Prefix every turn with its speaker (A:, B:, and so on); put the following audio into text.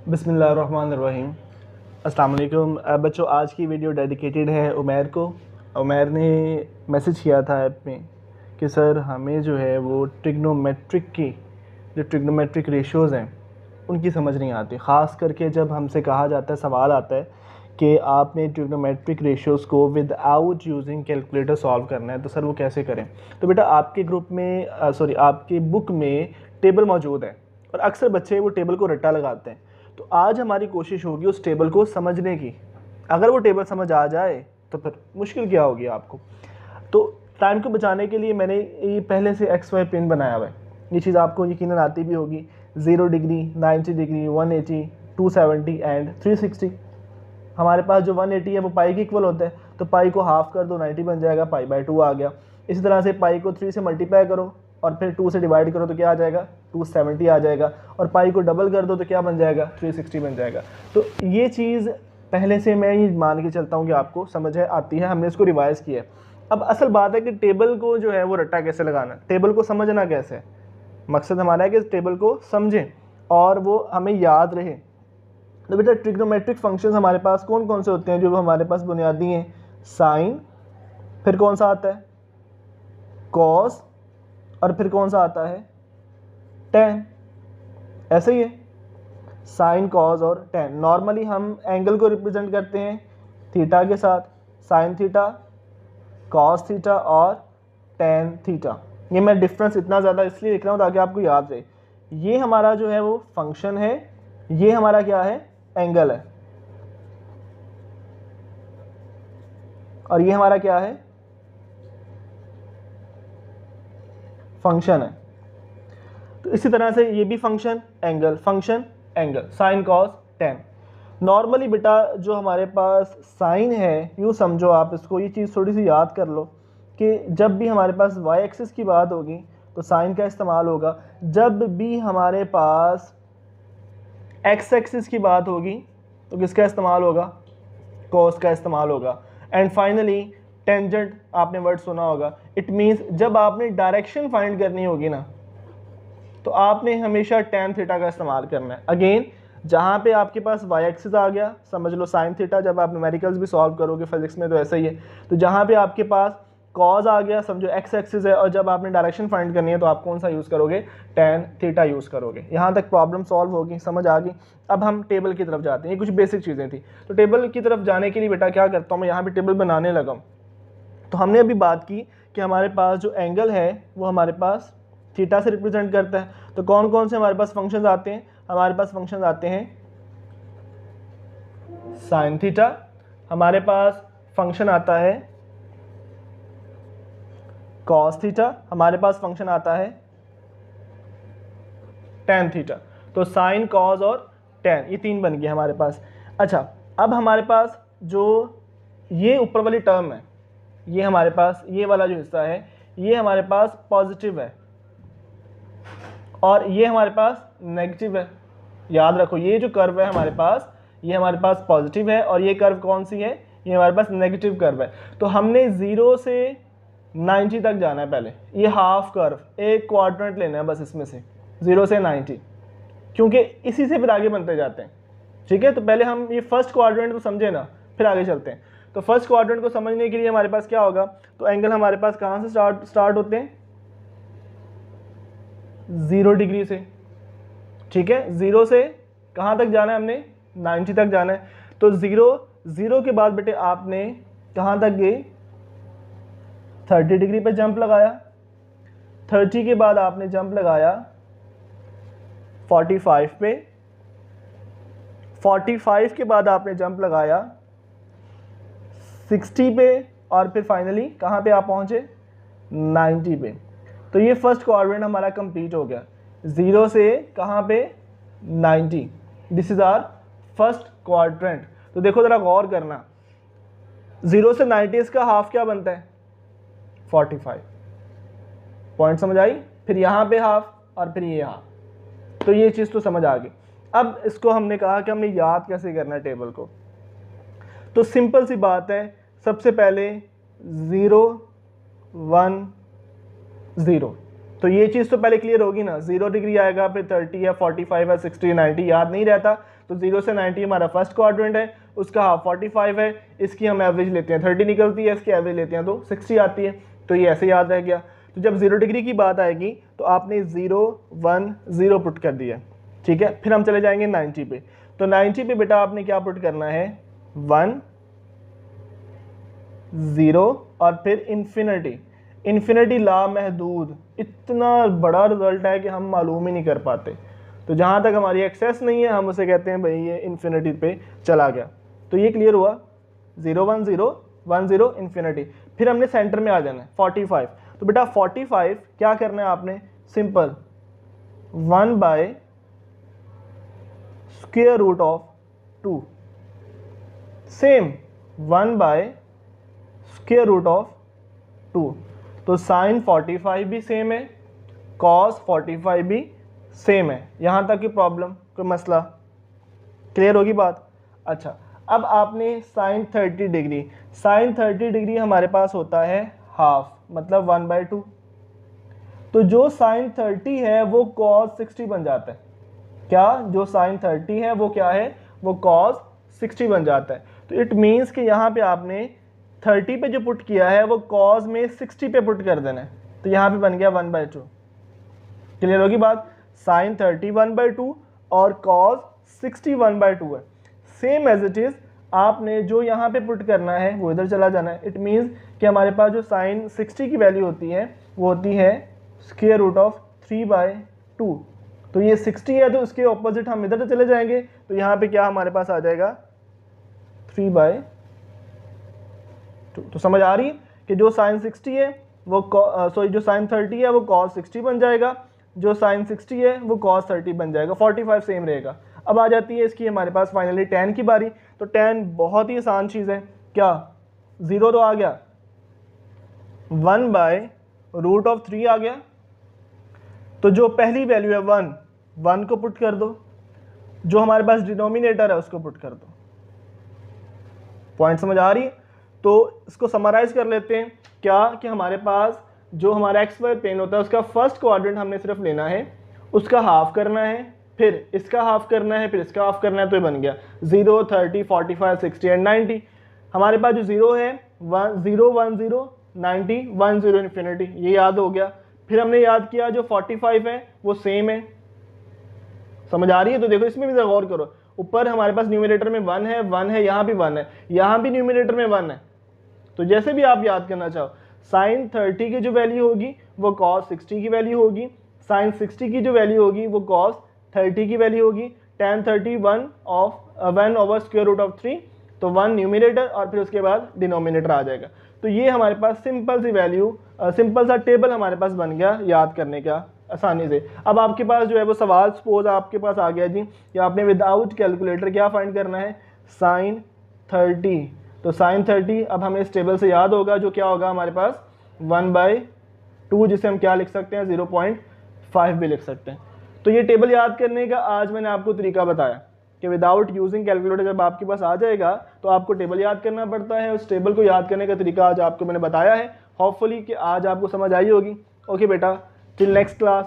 A: बिस्मिल्लाहिर्रहमानिर्रहीम। अस्सलाम वालेकुम। बच्चों, आज की वीडियो डेडिकेटेड है उमैर को। उमैर ने मैसेज किया था ऐप में कि सर हमें जो है वो ट्रिग्नोमेट्रिक रेशियोज़ हैं उनकी समझ नहीं आती। ख़ास करके जब हमसे कहा जाता है, सवाल आता है कि आपने ट्रिग्नोमेट्रिक रेशियोज़ को विदाउट यूजिंग कैलकुलेटर सॉल्व करना है, तो सर वो कैसे करें। तो बेटा आपके ग्रुप में आपके बुक में टेबल मौजूद है और अक्सर बच्चे वो टेबल को रट्टा लगाते हैं। तो आज हमारी कोशिश होगी उस टेबल को समझने की। अगर वो टेबल समझ आ जाए तो फिर मुश्किल क्या होगी आपको। तो टाइम को बचाने के लिए मैंने ये पहले से एक्स वाई पिन बनाया हुआ है। ये चीज़ आपको यकीनन आती भी होगी। 0 डिग्री, 90 डिग्री, 180, 270 एंड 360। हमारे पास जो 180 है वो पाई के इक्वल होता है, तो पाई को हाफ कर दो 90 बन जाएगा, पाई बाय 2 आ गया। इसी तरह से पाई को 3 से मल्टीप्लाई करो और फिर 2 से डिवाइड करो तो क्या आ जाएगा, 270 आ जाएगा। और पाई को डबल कर दो तो क्या बन जाएगा, 360 बन जाएगा। तो ये चीज़ पहले से मैं ये मान के चलता हूँ कि आपको समझ है, आती है, हमने इसको रिवाइज़ किया है। अब असल बात है कि टेबल को जो है वो रट्टा कैसे लगाना, टेबल को समझना कैसे है। मकसद हमारा है कि इस टेबल को समझें और वो हमें याद रहे। तो बेटा ट्रिग्नोमेट्रिक फंक्शंस हमारे पास कौन कौन से होते हैं जो हमारे पास बुनियादी हैं। साइन, फिर कौन सा आता है, कॉस, और फिर कौन सा आता है, टेन। ऐसे ही है, साइन, कॉस और टेन। नॉर्मली हम एंगल को रिप्रेजेंट करते हैं थीटा के साथ, साइन थीटा, कॉस थीटा और टेन थीटा। ये मैं डिफरेंस इतना ज़्यादा इसलिए लिख रहा हूँ ताकि आपको याद रहे। ये हमारा जो है वो फंक्शन है, ये हमारा क्या है, एंगल है, और ये हमारा क्या है, फंक्शन है। तो इसी तरह से ये भी function angle, function angle, sine cos tan. Normally बेटा जो हमारे पास साइन है, यूँ समझो आप इसको, ये चीज़ थोड़ी सी याद कर लो कि जब भी हमारे पास वाई एक्सिस की बात होगी तो साइन का इस्तेमाल होगा। जब भी हमारे पास एक्स एक्सिस की बात होगी तो किसका इस्तेमाल होगा, कॉस का इस्तेमाल होगा। एंड फाइनली टेंजेंट, आपने वर्ड सुना होगा। इट मीन्स जब आपने डायरेक्शन फाइंड करनी होगी ना तो आपने हमेशा टेन थीटा का इस्तेमाल करना है। अगेन जहाँ पे आपके पास वाई एक्सिस आ गया, समझ लो साइन थीटा, जब आप न्यूमेरिकल्स भी सॉल्व करोगे फिजिक्स में तो ऐसा ही है। तो जहाँ पे आपके पास कॉज आ गया, समझो एक्स एक्सिस है, और जब आपने डायरेक्शन फाइंड करनी है तो आप कौन सा यूज़ करोगे, टेन थीटा यूज़ करोगे। यहाँ तक प्रॉब्लम सॉल्व होगी, समझ आ गई। अब हम टेबल की तरफ जाते हैं। ये कुछ बेसिक चीज़ें थी। तो टेबल की तरफ जाने के लिए बेटा क्या करता हूँ मैं, यहाँ पर टेबल बनाने लगा। तो हमने अभी बात की कि हमारे पास जो एंगल है वो हमारे पास थीटा से रिप्रेजेंट करता है। तो कौन कौन से हमारे पास फंक्शंस आते हैं, हमारे पास फंक्शंस आते हैं साइन थीटा, हमारे पास फंक्शन आता है कॉस थीटा, हमारे पास फंक्शन आता है टेन थीटा। तो साइन, कॉस और टेन, ये तीन बन गए हमारे पास। अच्छा, अब हमारे पास जो ये ऊपर वाली टर्म है, ये हमारे पास ये वाला जो हिस्सा है ये हमारे पास पॉजिटिव है और ये हमारे पास नेगेटिव है। याद रखो, ये जो कर्व है हमारे पास, ये हमारे पास पॉजिटिव है और ये कर्व कौन सी है, ये हमारे पास नेगेटिव कर्व है। तो हमने 0 से 90 तक जाना है। पहले ये हाफ कर्व, एक क्वाड्रेंट लेना है बस इसमें से 0 से 90, क्योंकि इसी से फिर आगे बनते जाते हैं। ठीक है, तो पहले हम ये फर्स्ट क्वाड्रेंट को समझे ना, फिर आगे चलते हैं। तो फर्स्ट क्वाड्रेंट को समझने के लिए हमारे पास क्या होगा, तो एंगल हमारे पास कहाँ से स्टार्ट होते हैं, 0 डिग्री से। ठीक है, 0 से कहाँ तक जाना है, हमने 90 तक जाना है। तो 0 के बाद बेटे आपने कहाँ तक गए, 30 डिग्री पे जंप लगाया। 30 के बाद आपने जंप लगाया 45 पे। 45 के बाद आपने जंप लगाया 60 पे और फिर फाइनली कहाँ पे आप पहुँचे, 90 पे। तो ये फर्स्ट क्वाड्रेंट हमारा कंप्लीट हो गया, 0 से कहाँ पे, 90। This is our first quadrant. तो देखो ज़रा गौर करना, 0 से 90 इसका हाफ क्या बनता है, 45। पॉइंट समझ आई। फिर यहाँ पे हाफ और फिर ये हाफ, तो ये चीज़ तो समझ आ गई। अब इसको हमने कहा कि हमने याद कैसे करना है टेबल को। तो सिंपल सी बात है, सबसे पहले 0 1 0, तो ये चीज़ तो पहले क्लियर होगी ना। 0 डिग्री आएगा, फिर 30 है, 45 है, 60 90, याद नहीं रहता तो 0 से 90 हमारा फर्स्ट क्वाड्रेंट है, उसका हाफ 45 है, इसकी हम एवरेज लेते हैं 30 निकलती है, इसकी एवरेज लेते हैं तो 60 आती है। तो ये ऐसे याद रह गया। तो जब 0 डिग्री की बात आएगी तो आपने 0 1 0 पुट कर दिया, ठीक है। फिर हम चले जाएंगे 90 पे। तो 90 पे बेटा आपने क्या पुट करना है, 1 0 और फिर इन्फिनिटी। इन्फिनिटी लामहदूद, इतना बड़ा रिजल्ट है कि हम मालूम ही नहीं कर पाते। तो जहाँ तक हमारी एक्सेस नहीं है हम उसे कहते हैं भाई ये इन्फिनिटी पे चला गया। तो ये क्लियर हुआ, 0 1 0 1 0 इन्फिनिटी। फिर हमने सेंटर में आ जाना है 45। तो बेटा 45 क्या करना है आपने, simple 1 by square root of 2, same 1 by square root of 2। तो साइन 45 भी सेम है, कॉस 45 भी सेम है। यहाँ तक की प्रॉब्लम, कोई मसला, क्लियर होगी बात। अच्छा, अब आपने साइन 30 डिग्री, साइन 30 डिग्री हमारे पास होता है हाफ, मतलब 1/2। तो जो साइन 30 है वो कॉस 60 बन जाता है। क्या, जो साइन 30 है वो क्या है, वो कॉस 60 बन जाता है। तो इट मीन्स कि यहाँ पे आपने 30 पे जो पुट किया है वो कॉस में 60 पे पुट कर देना है। तो यहाँ पे बन गया 1/2। क्लियर होगी बात। साइन 30 1/2 और कॉस 60 1/2 है। सेम एज इट इज़ आपने जो यहाँ पे पुट करना है वो इधर चला जाना है। इट मीन्स कि हमारे पास जो साइन 60 की वैल्यू होती है वो होती है स्क्वायर रूट ऑफ 3/2। तो ये 60 है तो उसके ऑपोजिट हम इधर चले जाएंगे। तो यहाँ पे क्या हमारे पास आ जाएगा 3/2। तो समझ आ रही है कि जो साइन 60 है वो जो साइन 30 है वो कॉस 60 बन जाएगा, जो साइन 60 है वो कॉस 30 बन जाएगा, 45 सेम रहेगा। अब आ जाती है इसकी हमारे पास फाइनली tan की बारी। तो tan बहुत ही आसान चीज़ है, क्या 0 तो आ गया, 1/√3 आ गया। तो जो पहली वैल्यू है 1 को पुट कर दो, जो हमारे पास डिनोमिनेटर है उसको पुट कर दो। पॉइंट समझ आ रही है। तो इसको समराइज कर लेते हैं क्या, कि हमारे पास जो हमारा XY प्लेन होता है उसका फर्स्ट क्वाड्रेंट हमने सिर्फ लेना है, उसका हाफ करना है, फिर इसका हाफ करना है, फिर इसका हाफ करना है। तो ये बन गया 0 30 45 60 एंड 90। हमारे पास जो 0 है 0 1 0 90 1 0 इन्फिनिटी, ये याद हो गया। फिर हमने याद किया जो 45 है वो सेम है। समझ आ रही है। तो देखो इसमें भी जरा गौर करो, ऊपर हमारे पास न्यूमरेटर में 1 है, यहाँ भी 1 है, यहाँ भी न्यूमरेटर में 1 है। तो जैसे भी आप याद करना चाहो, साइन 30 की जो वैल्यू होगी वो कॉस 60 की वैल्यू होगी, साइन 60 की जो वैल्यू होगी वो कॉस 30 की वैल्यू होगी। tan 30 1/√3, तो 1 न्यूमरेटर और फिर उसके बाद डिनोमिनेटर आ जाएगा। तो ये हमारे पास सिंपल सी वैल्यू, सिंपल सा टेबल हमारे पास बन गया याद करने का आसानी से। अब आपके पास जो है वो सवाल सपोज आपके पास आ गया जी, या आपने विदाउट कैलकुलेटर क्या फाइंड करना है, साइन 30। तो साइन 30 अब हमें इस टेबल से याद होगा, जो क्या होगा हमारे पास 1/2, जिसे हम क्या लिख सकते हैं 0.5 भी लिख सकते हैं। तो ये टेबल याद करने का आज मैंने आपको तरीका बताया कि विदाउट यूजिंग कैलकुलेटर जब आपके पास आ जाएगा तो आपको टेबल याद करना पड़ता है। उस टेबल को याद करने का तरीका आज आपको मैंने बताया है। होपफुली कि आज आपको समझ आई होगी। ओके बेटा, टिल नेक्स्ट क्लास,